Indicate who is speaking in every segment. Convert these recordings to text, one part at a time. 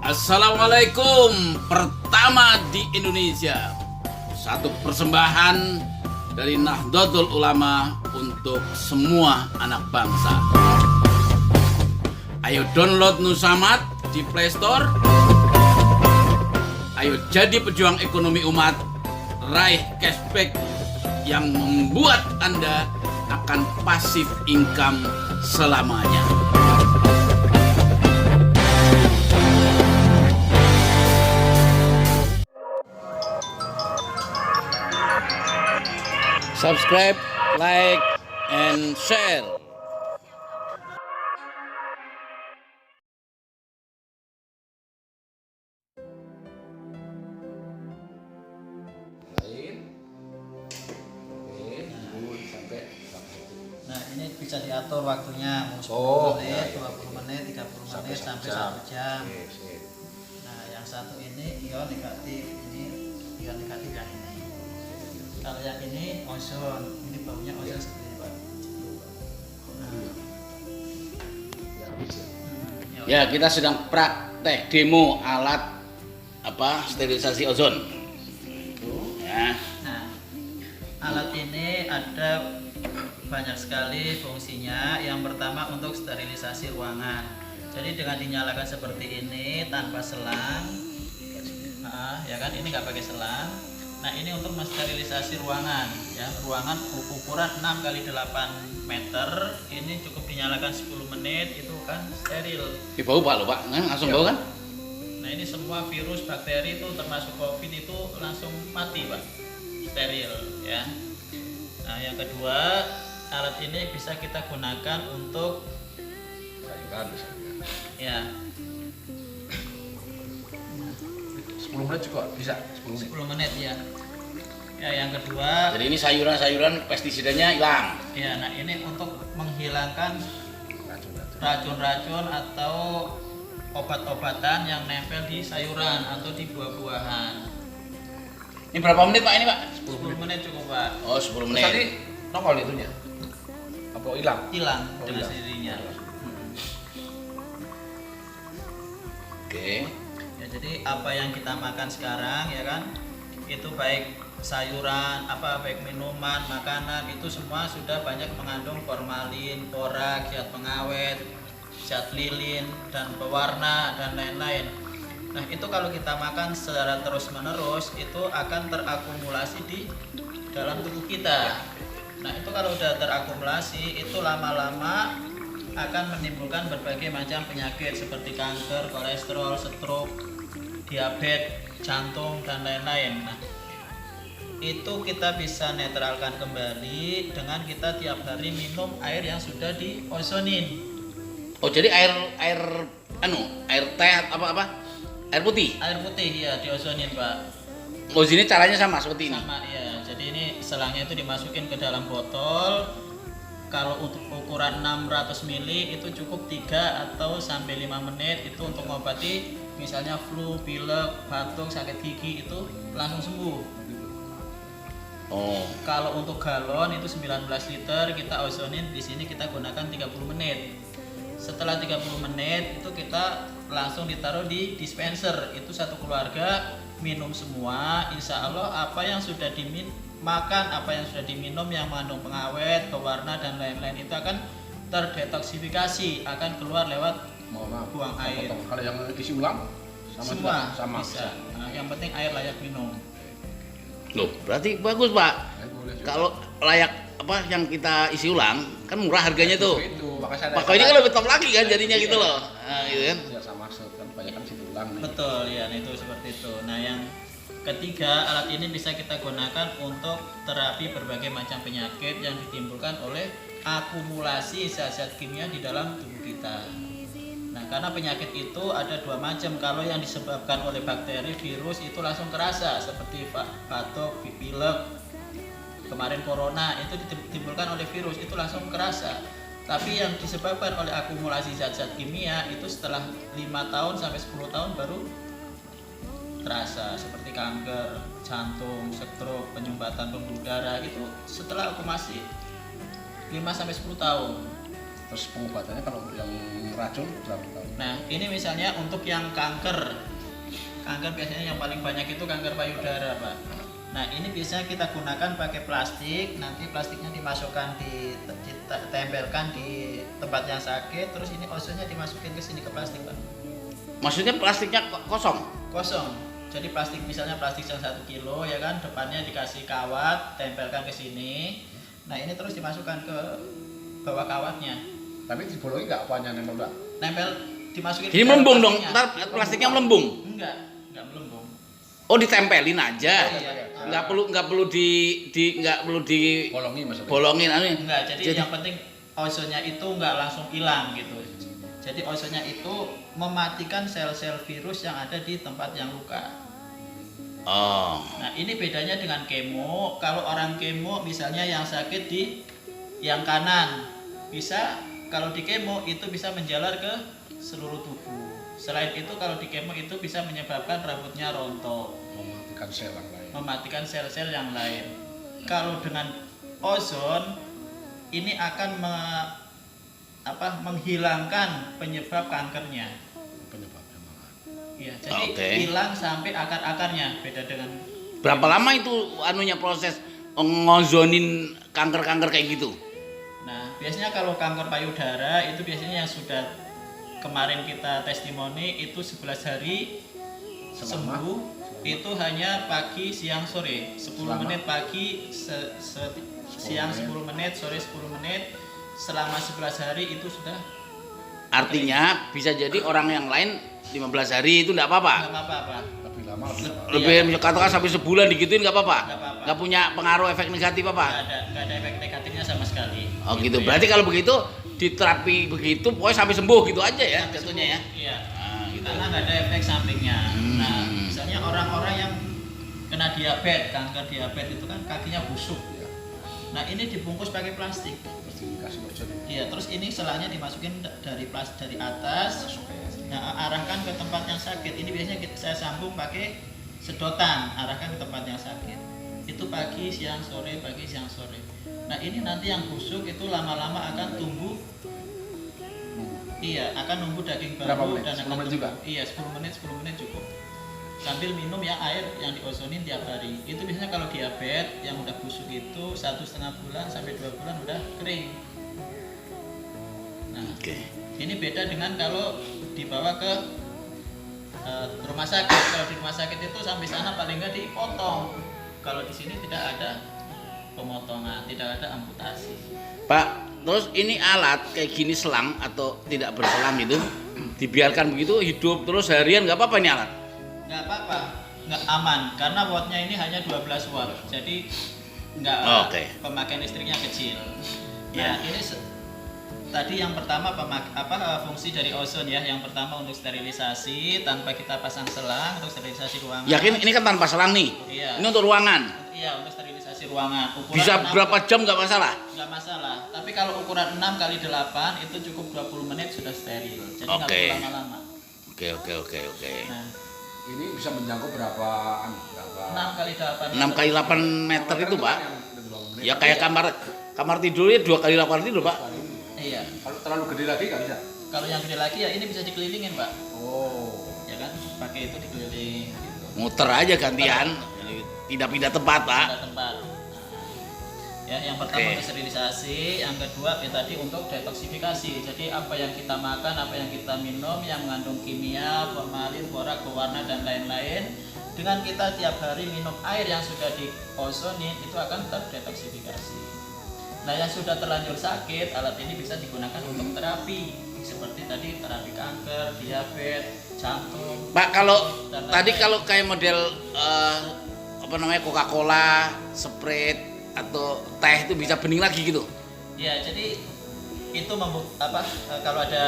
Speaker 1: Assalamualaikum, pertama di Indonesia. Satu persembahan dari Nahdlatul Ulama untuk semua anak bangsa. Ayo download Nusamat di Play Store. Ayo jadi pejuang ekonomi umat. Raih cashback yang membuat Anda akan pasif income selamanya. Subscribe, like, and share.
Speaker 2: Nah, ini bisa diatur waktunya mau 10 menit, 20 menit, 30 menit sampai 1 jam. Nah, yang satu ini ion negatif, ini ion negatif yang ini. Kalau yang ini ozon, ini baunya ozon seperti ini, Pak.
Speaker 1: Ya, kita sedang praktek demo alat sterilisasi ozon. Ya.
Speaker 2: Nah, alat ini ada banyak sekali fungsinya. Yang pertama untuk sterilisasi ruangan. Jadi dengan dinyalakan seperti ini tanpa selang, ya kan, ini nggak pakai selang. Nah, ini untuk mensterilisasi ruangan, ya. Ruangan ukuran 6 x 8 meter. Ini cukup dinyalakan 10 menit, itu kan steril.
Speaker 1: Di bau Pak lo Pak, langsung bau kan?
Speaker 2: Nah, ini semua virus, bakteri itu termasuk COVID itu langsung mati, Pak. Steril, ya. Nah, yang kedua, alat ini bisa kita gunakan untuk
Speaker 3: sayuran misalnya.
Speaker 2: ya
Speaker 3: 10 menit juga bisa
Speaker 2: 10 menit ya. Ya, yang kedua,
Speaker 1: Jadi ini sayuran-sayuran pestisidanya hilang.
Speaker 2: ya, nah ini untuk menghilangkan
Speaker 3: racun-racun.
Speaker 2: racun-racun atau obat-obatan yang nempel di sayuran atau di buah-buahan.
Speaker 1: Ini berapa menit Pak ini Pak?
Speaker 2: 10 menit cukup, Pak.
Speaker 1: Oh 10
Speaker 3: Terus tadi
Speaker 1: menit.
Speaker 3: nongol itunya apa hilang?
Speaker 2: Hilang
Speaker 3: Oh,
Speaker 2: dengan
Speaker 3: hilang.
Speaker 2: sendirinya.
Speaker 1: Oke.
Speaker 2: Ya, jadi apa yang kita makan sekarang, ya kan, itu baik sayuran, baik minuman, makanan, itu semua sudah banyak mengandung formalin, borak, zat pengawet, zat lilin, dan pewarna, dan lain-lain. Nah, itu kalau kita makan secara terus-menerus, itu akan terakumulasi di dalam tubuh kita. Nah, itu kalau sudah terakumulasi, itu lama-lama akan menimbulkan berbagai macam penyakit seperti kanker, kolesterol, stroke, diabetes, jantung, dan lain-lain. Nah, itu kita bisa netralkan kembali dengan kita tiap hari minum air yang sudah diozonin.
Speaker 1: Oh jadi air teh air putih.
Speaker 2: Air putih ya diozonin, Pak.
Speaker 1: Oh sini caranya sama seperti ini.
Speaker 2: Sama ya. Jadi ini selangnya itu dimasukin ke dalam botol. Kalau untuk ukuran 600 ml itu cukup 3 atau sampai 5 menit itu untuk mengobati misalnya flu, pilek, batuk, sakit gigi itu langsung sembuh.
Speaker 1: Oh.
Speaker 2: Kalau untuk galon itu 19 liter kita ozonin, di sini kita gunakan 30 menit. Setelah 30 menit itu kita langsung ditaruh di dispenser. Itu satu keluarga minum semua. Insya Allah apa yang sudah dimakan, apa yang sudah diminum yang mengandung pengawet, pewarna, dan lain-lain itu akan terdetoksifikasi, akan keluar lewat buang air.
Speaker 3: Kalau yang isi ulang
Speaker 2: Semua
Speaker 3: sama.
Speaker 2: bisa. Nah, yang penting air layak minum.
Speaker 1: Loh, berarti bagus Pak.
Speaker 3: Boleh juga.
Speaker 1: Kalau layak yang kita isi ulang kan murah harganya tuh.
Speaker 3: Itu makanya
Speaker 1: Pak ini kan lebih top lagi kan jadinya gitu loh. Nah, gitu kan.
Speaker 3: biar sama kan banyak kan isi ulang nih.
Speaker 2: Betul ya, itu seperti itu. Nah, yang ketiga, alat ini bisa kita gunakan untuk terapi berbagai macam penyakit yang ditimbulkan oleh akumulasi zat-zat kimia di dalam tubuh kita. Nah, karena penyakit itu ada dua macam. Kalau yang disebabkan oleh bakteri, virus itu langsung kerasa seperti batuk, pilek, kemarin corona itu ditimbulkan oleh virus itu langsung kerasa. Tapi yang disebabkan oleh akumulasi zat-zat kimia itu setelah 5 tahun sampai 10 tahun baru terasa, seperti kanker, jantung, stroke, penyumbatan pembuluh darah itu setelah akumulasi 5 sampai 10 tahun.
Speaker 3: Terus pengobatannya kalau yang racun berapa tahun?
Speaker 2: Nah, ini misalnya untuk yang kanker. Kanker biasanya yang paling banyak itu kanker payudara, Pak. Nah, ini biasanya kita gunakan pakai plastik, nanti plastiknya dimasukkan ditempelkan di tempat yang sakit, terus ini ozonnya dimasukin ke sini ke plastik, Pak.
Speaker 1: Maksudnya plastiknya kosong?
Speaker 2: Kosong. Jadi plastik misalnya plastik yang 1 kilo ya kan, depannya dikasih kawat, tempelkan ke sini. Nah, ini terus dimasukkan ke bawah kawatnya.
Speaker 3: Tapi dibolongi nggak apanya nempel Mbak?
Speaker 2: Nempel dimasukin
Speaker 1: Jadi
Speaker 2: ke
Speaker 1: melembung dong,
Speaker 2: plastiknya.
Speaker 1: ntar plastiknya melembung.
Speaker 2: Enggak melembung.
Speaker 1: Oh, ditempelin aja.
Speaker 2: Iya.
Speaker 1: Nggak perlu di
Speaker 3: Bolongi maksudnya.
Speaker 1: bolongin anu.
Speaker 2: Enggak, jadi yang penting ozonnya itu enggak langsung hilang gitu. Jadi ozonnya itu mematikan sel-sel virus yang ada di tempat yang luka.
Speaker 1: Oh.
Speaker 2: Nah, ini bedanya dengan kemo. Kalau orang kemo misalnya yang sakit di yang kanan, bisa kalau di kemo itu bisa menjalar ke seluruh tubuh. Selain itu kalau di kemo itu bisa menyebabkan rambutnya rontok,
Speaker 3: Mematikan sel yang lain.
Speaker 2: mematikan sel-sel yang lain. Kalau dengan ozon ini akan menghilangkan penyebab kankernya.
Speaker 3: Penyebabnya malah.
Speaker 2: Iya, jadi
Speaker 1: Oke.
Speaker 2: hilang sampai akar-akarnya. Beda dengan
Speaker 1: Berapa lama itu anunya proses ngozonin kanker-kanker kayak gitu?
Speaker 2: Nah, biasanya kalau kanker payudara itu biasanya yang sudah kemarin kita testimoni itu 11 hari
Speaker 3: Selama?
Speaker 2: sembuh. Itu hanya pagi, siang, sore. 10
Speaker 3: Selama?
Speaker 2: menit pagi, siang 10 menit, sore 10 menit. Selama 11 hari itu sudah
Speaker 1: Artinya bisa jadi orang yang lain 15 hari itu enggak apa-apa.
Speaker 2: nggak apa-apa.
Speaker 3: Lebih lama lebih lama.
Speaker 1: Lebih katakan sampai sebulan digituin enggak apa-apa.
Speaker 2: Nggak apa-apa.
Speaker 1: Enggak punya pengaruh efek negatif
Speaker 2: Nggak
Speaker 1: apa?
Speaker 2: ada efek negatifnya sama sekali.
Speaker 1: Oh gitu.
Speaker 2: ya.
Speaker 1: Berarti kalau begitu diterapi begitu pokoknya sampai sembuh gitu aja ya
Speaker 2: Sampai
Speaker 1: jatuhnya ya.
Speaker 2: sembuh. Iya.
Speaker 1: Ah, gitu.
Speaker 2: Karena nggak ada efek sampingnya.
Speaker 1: Hmm.
Speaker 2: Nah, misalnya orang-orang yang kena diabetes, kanker diabetes itu kan kakinya busuk.
Speaker 3: Iya.
Speaker 2: Nah, ini dibungkus pakai plastik.
Speaker 3: Terus dikasih ozon.
Speaker 2: Iya, terus ini selanya dimasukin dari atas. Nah, arahkan ke tempat yang sakit. Ini biasanya saya sambung pakai sedotan, arahkan ke tempat yang sakit. Itu pagi, siang, sore, pagi, siang, sore. Nah, ini nanti yang busuk itu lama-lama akan tumbuh. Iya, akan numbuh daging
Speaker 3: Berapa
Speaker 2: baru
Speaker 3: menit?
Speaker 2: dan
Speaker 3: 10
Speaker 2: akan
Speaker 3: menit
Speaker 2: tumbuh.
Speaker 3: juga?
Speaker 2: Iya, 10 menit cukup. Sambil minum ya air yang diozonin tiap hari. Itu biasanya kalau diabetes yang udah busuk itu 1,5 bulan sampai 2 bulan udah kering. Nah,
Speaker 1: Oke.
Speaker 2: ini beda dengan kalau dibawa ke rumah sakit. Kalau di rumah sakit itu sampai sana paling nggak dipotong. Kalau di sini tidak ada pemotongan, tidak ada amputasi.
Speaker 1: Pak, terus ini alat kayak gini selang atau tidak berselang itu dibiarkan begitu hidup terus harian nggak apa-apa ini alat?
Speaker 2: Nggak apa-apa, nggak aman karena wattnya ini hanya 12 watt. Jadi nggak
Speaker 1: Oke.
Speaker 2: pemakaian listriknya kecil.
Speaker 1: Ya.
Speaker 2: Nah, ini tadi yang pertama fungsi dari ozon ya. Yang pertama untuk sterilisasi tanpa kita pasang selang, untuk sterilisasi ruangan.
Speaker 1: Yakin ini kan tanpa selang nih?
Speaker 2: Iya.
Speaker 1: Ini untuk ruangan.
Speaker 2: Iya, untuk sterilisasi ruangan. Ukuran
Speaker 1: Bisa
Speaker 2: 6
Speaker 1: berapa jam nggak masalah?
Speaker 2: nggak masalah. Tapi kalau ukuran 6 kali 8 itu cukup 20 menit sudah steril. Jadi nggak
Speaker 1: Oke.
Speaker 2: perlu lama-lama.
Speaker 1: Oke.
Speaker 2: Nah,
Speaker 3: Ini bisa menjangkau berapa?
Speaker 2: 6 kali 8
Speaker 1: 6 kali 8 meter itu Pak.
Speaker 3: Yang 20 menit.
Speaker 1: Ya kayak kamar tidurnya 2 kali 8 tidur Pak.
Speaker 2: Iya.
Speaker 3: Kalau terlalu gede lagi nggak bisa.
Speaker 2: Kalau yang gede lagi ya ini bisa dikelilingin, Pak.
Speaker 3: Oh.
Speaker 2: Ya kan? Pakai itu dikeliling gitu.
Speaker 1: Muter aja gantian. Pindah-pindah tempat Pak.
Speaker 2: Ada tempat. Ya, yang pertama
Speaker 1: Oke.
Speaker 2: untuk sterilisasi, yang kedua ya tadi untuk detoksifikasi. Jadi apa yang kita makan, apa yang kita minum yang mengandung kimia, formalin, borak, pewarna dan lain-lain, dengan kita tiap hari minum air yang sudah diozonin itu akan terdetoksifikasi. Nah, yang sudah terlanjur sakit, alat ini bisa digunakan untuk terapi seperti tadi terapi kanker, diabetes, jantung.
Speaker 1: Pak kalau
Speaker 2: dan
Speaker 1: tadi
Speaker 2: lain-lain.
Speaker 1: kalau kayak model Coca-Cola, Sprite atau teh itu bisa bening lagi gitu.
Speaker 2: Ya, jadi itu kalau ada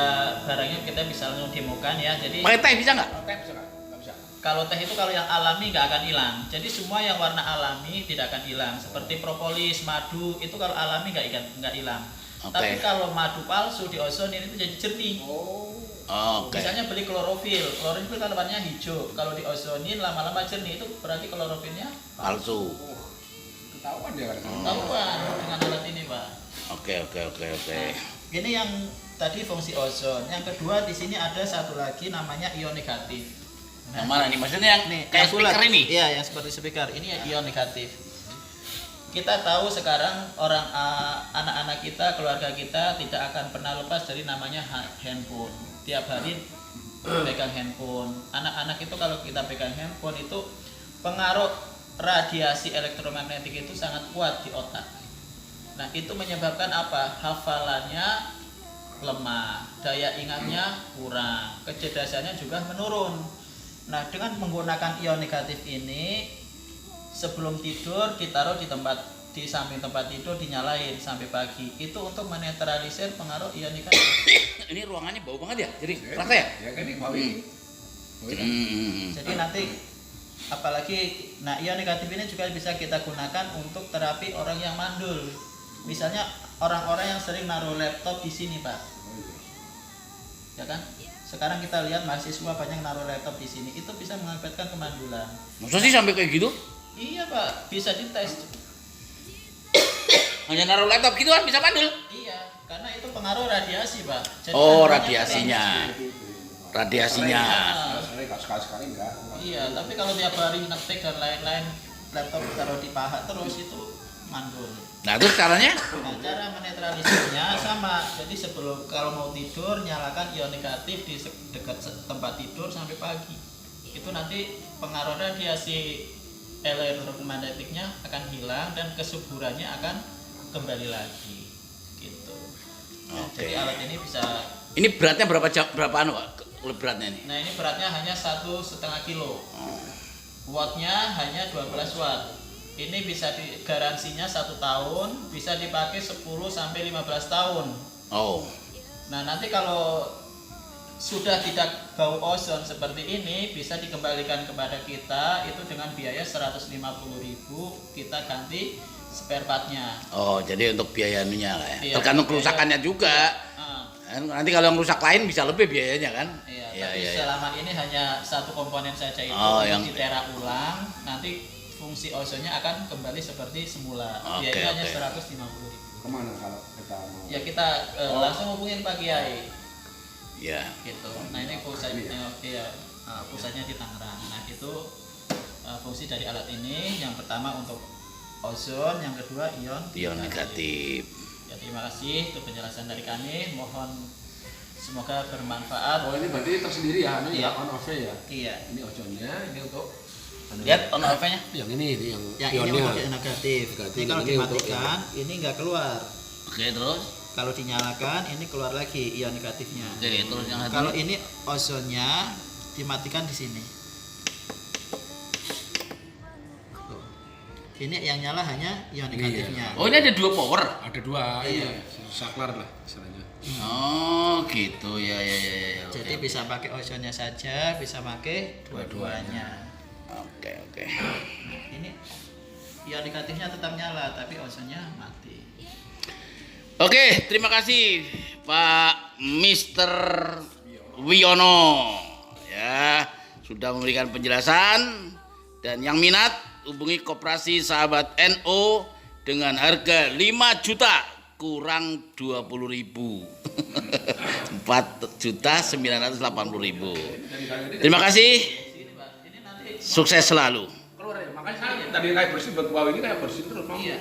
Speaker 2: barangnya kita bisa langsung demokan ya. Jadi
Speaker 1: Pakai teh bisa nggak?
Speaker 3: Teh bisa nggak? Nggak bisa.
Speaker 2: kalau teh itu kalau yang alami nggak akan hilang. Jadi semua yang warna alami tidak akan hilang. Seperti propolis, madu itu kalau alami nggak hilang.
Speaker 1: Oke.
Speaker 2: Tapi kalau madu palsu diozonin itu jadi jernih.
Speaker 3: Oh.
Speaker 1: Oke.
Speaker 2: Misalnya beli klorofil kan warnanya hijau. Kalau diozonin lama-lama jernih itu berarti klorofilnya
Speaker 1: Palsu.
Speaker 3: Ketahuan dia kan.
Speaker 2: Tahuan dengan alat ini, Pak.
Speaker 1: Oke.
Speaker 2: Ini yang tadi fungsi ozon. Yang kedua di sini ada satu lagi namanya ion negatif.
Speaker 1: Yang mana nih? Maksudnya yang
Speaker 2: Nih,
Speaker 1: kayak
Speaker 2: yang bulat.
Speaker 1: speaker ini?
Speaker 2: Iya, yang seperti speaker. Ini ion negatif. Kita tahu sekarang anak-anak kita, keluarga kita tidak akan pernah lepas dari namanya handphone. Tiap hari pegang handphone. Anak-anak itu kalau kita pegang handphone itu pengaruh radiasi elektromagnetik itu sangat kuat di otak. Nah, itu menyebabkan apa? Hafalannya lemah, daya ingatnya kurang, kecerdasannya juga menurun. Nah, dengan menggunakan ion negatif ini, sebelum tidur ditaruh di samping tempat tidur, dinyalain sampai pagi. Itu untuk menetralisir pengaruh ion negatif.
Speaker 1: Ini ruangannya bau banget ya? Jadi rasa ya?
Speaker 3: Ya kan ini bau ini. Bau ini.
Speaker 2: Jadi nanti apalagi, nah ion negatif ini juga bisa kita gunakan untuk terapi orang yang mandul. Misalnya orang-orang yang sering naruh laptop di sini, Pak. Ya kan? Sekarang kita lihat mahasiswa banyak naruh laptop di sini, itu bisa mengakibatkan kemandulan.
Speaker 1: Masa sih sampai kayak gitu?
Speaker 2: Iya, Pak, bisa dites.
Speaker 1: Hanya naruh laptop gitu kan bisa mandul?
Speaker 2: Iya, karena itu pengaruh radiasi, Pak. Jadi
Speaker 1: Oh,
Speaker 2: kandungannya
Speaker 1: radiasinya. Radiasinya.
Speaker 3: Sekali sekali enggak.
Speaker 2: Iya, tapi kalau tiap hari ngetik dan lain-lain, laptop taruh di paha terus itu mandul.
Speaker 1: Nah, terus caranya?
Speaker 2: Nah, cara menetralisirnya sama. Jadi sebelum kalau mau tidur nyalakan ion negatif di dekat tempat tidur sampai pagi. Itu nanti pengaruh radiasi elektromagnetiknya akan hilang dan kesuburannya akan kembali lagi. Gitu. Nah,
Speaker 1: Oke.
Speaker 2: jadi alat ini bisa.
Speaker 1: Ini beratnya berapa anu, Pak? Beratnya ini?
Speaker 2: Nah, ini beratnya hanya 1,5 kilo. Wattnya hanya 12 watt. Ini bisa garansinya 1 tahun, bisa dipakai 10 sampai 15 tahun.
Speaker 1: Oh.
Speaker 2: Nah, nanti kalau sudah tidak bau ozon seperti ini, bisa dikembalikan kepada kita itu dengan biaya 150.000, kita ganti spare partnya.
Speaker 1: Oh, jadi untuk biaya anunya lah ya.
Speaker 2: Iya,
Speaker 1: Tergantung
Speaker 2: biaya.
Speaker 1: kerusakannya juga.
Speaker 2: Ah,
Speaker 1: Nanti kalau yang rusak lain bisa lebih biayanya kan?
Speaker 2: iya, tapi selama ini hanya satu komponen saja itu
Speaker 1: Oh,
Speaker 2: untuk
Speaker 1: yang-
Speaker 2: ditera ulang, nanti fungsi ozonnya akan kembali seperti semula.
Speaker 1: Oke,
Speaker 2: Biayanya hanya
Speaker 1: oke.
Speaker 2: 150.000.
Speaker 3: Kemana kalau kita mau?
Speaker 2: Ya kita langsung hubungin Pak Kiai.
Speaker 1: Ya.
Speaker 2: Gitu. Nah, ini pusatnya pusatnya di Tangerang. Nah, itu fungsi dari alat ini. Yang pertama untuk ozon, yang kedua
Speaker 1: Ion negatif.
Speaker 2: Ya, terima kasih untuk penjelasan dari kami. Mohon semoga bermanfaat.
Speaker 3: Oh, ini berarti tersendiri ya, anu
Speaker 2: Iya.
Speaker 3: ya, on off-nya ya.
Speaker 2: Iya.
Speaker 3: Ini ozonnya, ini untuk anu.
Speaker 1: Lihat on off-nya.
Speaker 3: Yang ini yang
Speaker 2: Yang ini
Speaker 3: ionnya.
Speaker 2: untuk negatif.
Speaker 3: Negatif,
Speaker 2: Ini kalau
Speaker 3: ini untuk
Speaker 2: dimatikan, ini nggak keluar.
Speaker 1: Oke, terus.
Speaker 2: Kalau dinyalakan, ini keluar lagi ion negatifnya.
Speaker 1: Oke, terus yang satu.
Speaker 2: Kalau ini ozonnya dimatikan di sini. Tuh. Ini yang nyala hanya ion
Speaker 3: Ini
Speaker 2: negatifnya.
Speaker 1: Oh, ini ada 2 power.
Speaker 3: Ada 2,
Speaker 2: Iya.
Speaker 3: saklar lah istilahnya.
Speaker 1: Oh, gitu ya.
Speaker 2: Jadi
Speaker 1: Oke.
Speaker 2: bisa pakai ozonnya saja, bisa pakai dua-duanya.
Speaker 1: Oke.
Speaker 2: Ini ion negatifnya tetap nyala, tapi ozonnya mati.
Speaker 1: Oke, terima kasih Pak Mr. Wiono ya sudah memberikan penjelasan, dan yang minat hubungi Koperasi Sahabat NO dengan harga 5 juta kurang 20.000. 4.980.000. Terima kasih. Sukses selalu.
Speaker 3: Keluar ya, makanya saya tadi kayak bersih buat bawah ini kayak bersih terus mau.
Speaker 2: Iya.